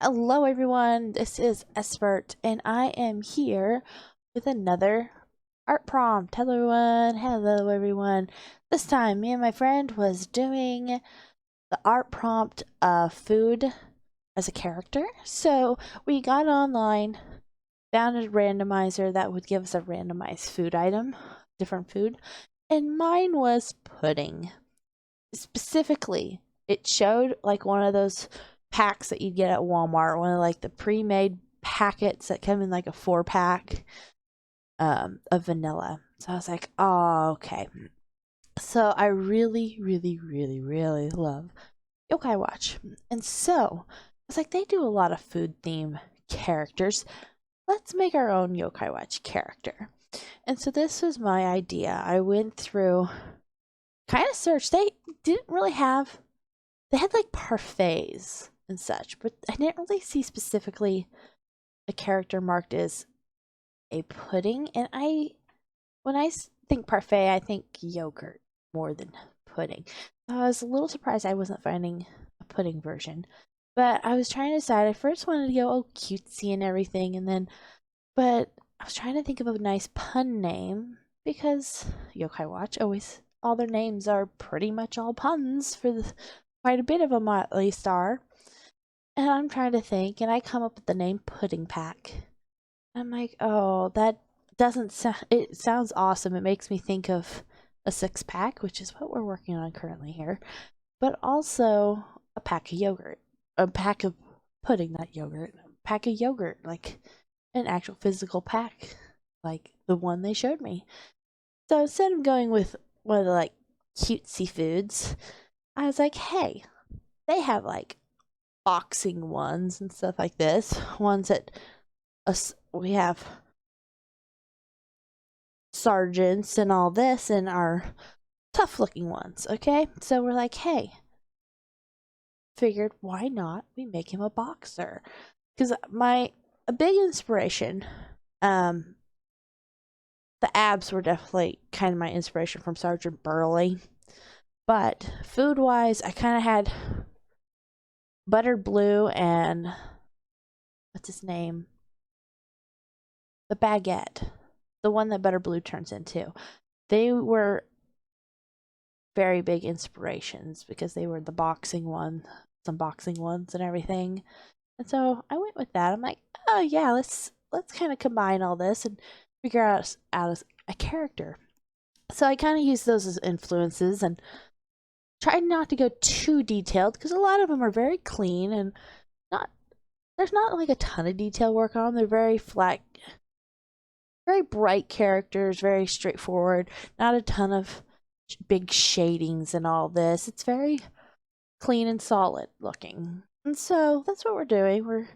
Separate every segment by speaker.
Speaker 1: Hello everyone, this is Espert, and I am here with another art prompt. Hello everyone. This time, me and my friend was doing the art prompt of food as a character. So we got online, found a randomizer that would give us a randomized food item, different food, and mine was pudding. Specifically, it showed like one of those packs that you'd get at Walmart, one of like the pre-made packets that come in like a 4-pack of vanilla. So I was like, oh, okay. So I really love Yokai Watch. And so I was like, they do a lot of food theme characters. Let's make our own Yokai Watch character. And so this was my idea. I went through, kind of searched. They didn't really have, they had like parfaits and such, but I didn't really see specifically a character marked as a pudding. And when I think parfait, I think yogurt more than pudding. So I was a little surprised I wasn't finding a pudding version. But I was trying to decide. I first wanted to go, oh, cutesy and everything, and then, but I was trying to think of a nice pun name because Yokai Watch always, all their names are pretty much all puns for quite a bit of them at least are. And I'm trying to think, and I come up with the name Pudding Pack. I'm like, oh, that doesn't sound, it sounds awesome. It makes me think of a 6-pack, which is what we're working on currently here, but also a pack of yogurt, a pack of pudding, not yogurt, a pack of yogurt, like an actual physical pack, like the one they showed me. So instead of going with one of the like cutesy foods, I was like, hey, they have like boxing ones and stuff like this. Ones that us we have sergeants and all this and our tough looking ones, okay? So we're like, hey, figured why not we make him a boxer? Because a big inspiration, um, the abs were definitely kind of my inspiration from Sergeant Burley. But food wise, I kind of had Buttered Blue and what's his name? The baguette, the one that Butter Blue turns into. They were very big inspirations because they were the boxing one, some boxing ones and everything. And so I went with that. I'm like, oh yeah, let's kind of combine all this and figure out a character. So I kind of used those as influences and tried not to go too detailed because a lot of them are very clean and not there's not like a ton of detail work on them. They're very flat, very bright characters, very straightforward, not a ton of big shadings and all this. It's very clean and solid looking. And so that's what we're doing. We're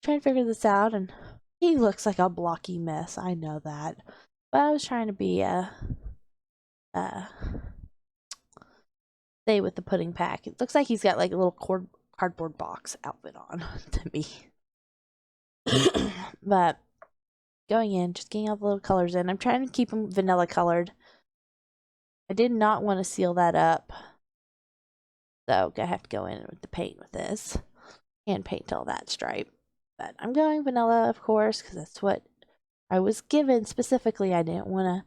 Speaker 1: trying to figure this out, and he looks like a blocky mess. I know that. But I was trying to be uh stay with the pudding pack. It looks like he's got like a little cardboard box outfit on to me. But going in, just getting all the little colors in. I'm trying to keep them vanilla colored. I did not want to seal that up. So I have to go in with the paint with this and paint all that stripe. But I'm going vanilla, of course, because that's what I was given specifically. I didn't want to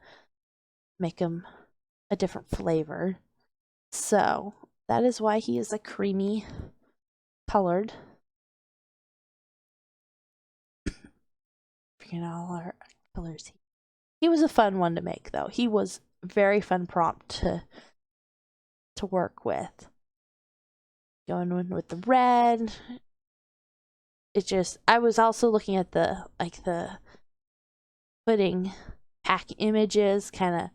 Speaker 1: make them a different flavor. So that is why he is a creamy colored. Forget all our colors. He was a fun one to make, though. He was a very fun prompt to work with. Going in with the red. It just, I was also looking at the pudding pack images, kind of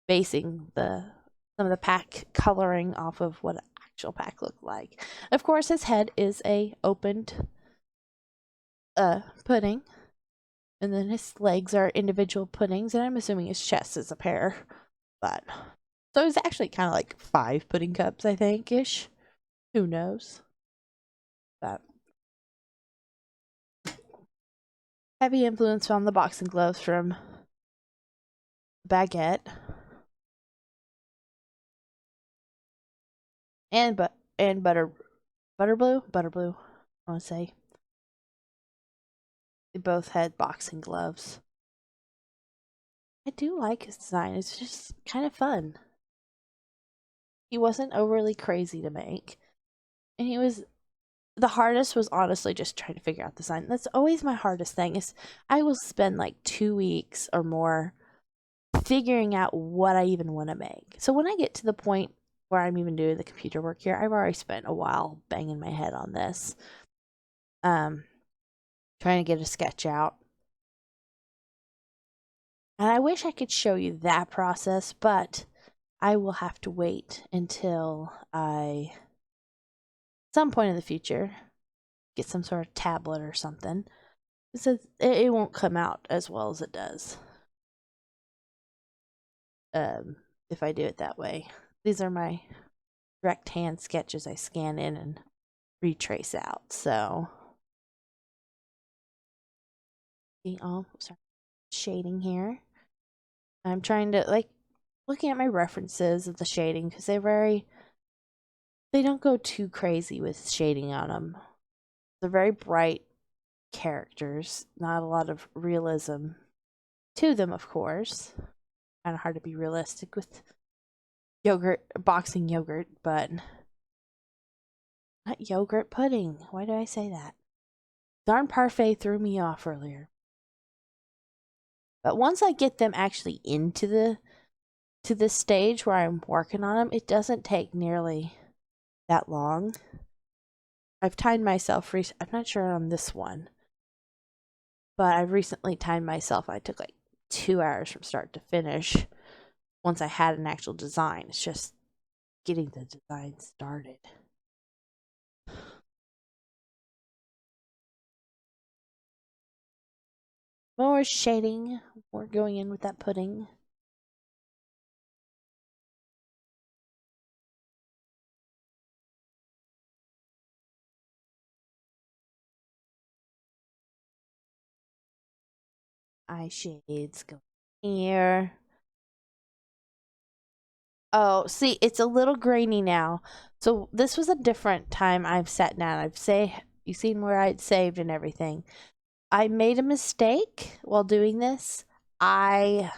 Speaker 1: basing some of the pack coloring off of what an actual pack looked like. Of course, his head is a opened pudding, and then his legs are individual puddings, and I'm assuming his chest is a pair. But so it's actually kind of like 5 pudding cups, I think ish. Who knows? But heavy influence on the boxing gloves from Baguette and butter blue, I want to say. They both had boxing gloves. I do like his design. It's just kind of fun. He wasn't overly crazy to make. And the hardest was honestly just trying to figure out the design. That's always my hardest thing is I will spend like 2 weeks or more figuring out what I even want to make. So when I get to the point where I'm even doing the computer work here, I've already spent a while banging my head on this. Trying to get a sketch out. And I wish I could show you that process, but I will have to wait until some point in the future, get some sort of tablet or something. So it won't come out as well as it does. If I do it that way. These are my direct hand sketches I scan in and retrace out. So, sorry, shading here. I'm trying to looking at my references of the shading because they don't go too crazy with shading on them. They're very bright characters, not a lot of realism to them, of course. Kind of hard to be realistic with boxing yogurt, but not yogurt pudding. Why did I say that? Darn parfait threw me off earlier. But once I get them actually into the stage where I'm working on them, it doesn't take nearly that long. I've timed myself. I'm not sure on this one, but I've recently timed myself. I took like 2 hours from start to finish. Once I had an actual design, it's just getting the design started. More shading. More going in with that pudding. Eye shades go here. Oh, see, it's a little grainy now. So this was a different time I've sat down. You've seen where I'd saved and everything. I made a mistake while doing this. I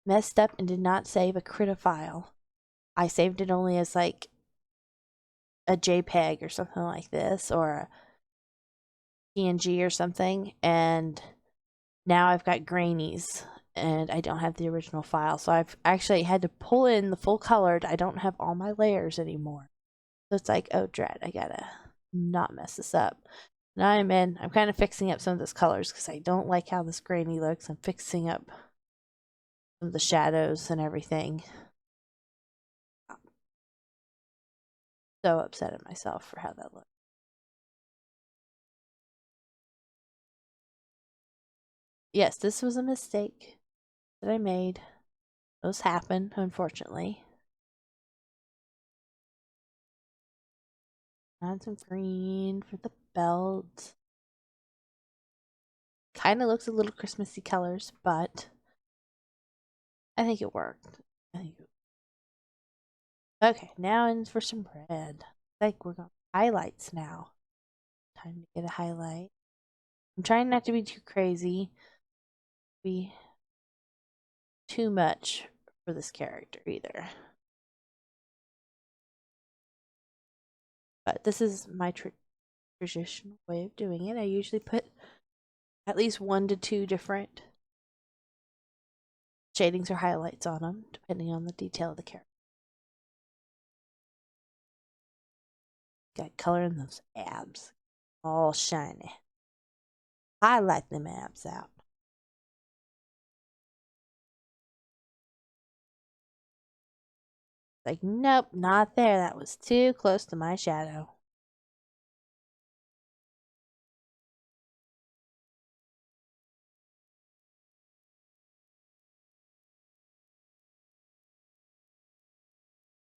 Speaker 1: messed up and did not save a Krita file. I saved it only as like a JPEG or something like this, or a PNG or something, and now I've got grainies and I don't have the original file. So I've actually had to pull in the full colored. I don't have all my layers anymore. So it's like, oh dread, I gotta not mess this up. Now I'm kind of fixing up some of those colors because I don't like how this grainy looks. I'm fixing up some of the shadows and everything. So upset at myself for how that looks. Yes, this was a mistake that I made. Those happen, unfortunately. Add some green for the belt. Kind of looks a little Christmassy colors, but I think it worked. Okay, now in for some red. Like we're going highlights now. Time to get a highlight. I'm trying not to be too crazy. Be too much for this character either. But this is my traditional way of doing it. I usually put at least 1 to 2 different shadings or highlights on them, depending on the detail of the character. Got color in those abs. All shiny. Highlight them abs out. Like, nope, not there. That was too close to my shadow.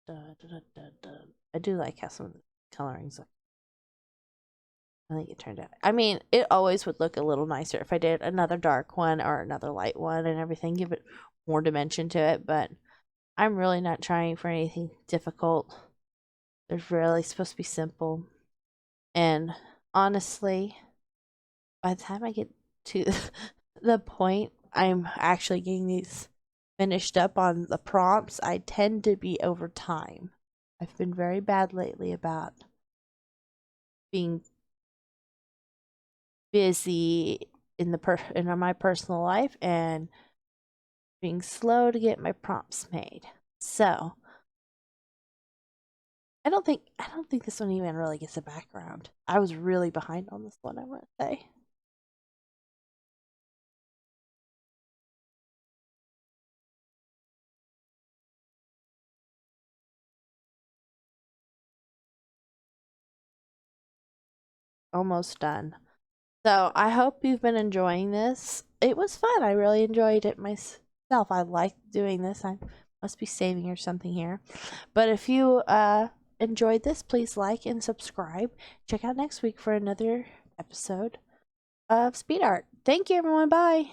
Speaker 1: I do like how some of the colorings look. I think it turned out. I mean, it always would look a little nicer if I did another dark one or another light one and everything, give it more dimension to it, but I'm really not trying for anything difficult. They're really supposed to be simple. And honestly, by the time I get to the point I'm actually getting these finished up on the prompts, I tend to be over time. I've been very bad lately about being busy in my personal life and being slow to get my prompts made. So I don't think this one even really gets a background. I was really behind on this one, I want to say. Almost done. So I hope you've been enjoying this. It was fun. I really enjoyed it myself. I like doing this. I must be saving or something here. But if you enjoyed this, please like and subscribe. Check out next week for another episode of Speed Art. Thank you, everyone. Bye.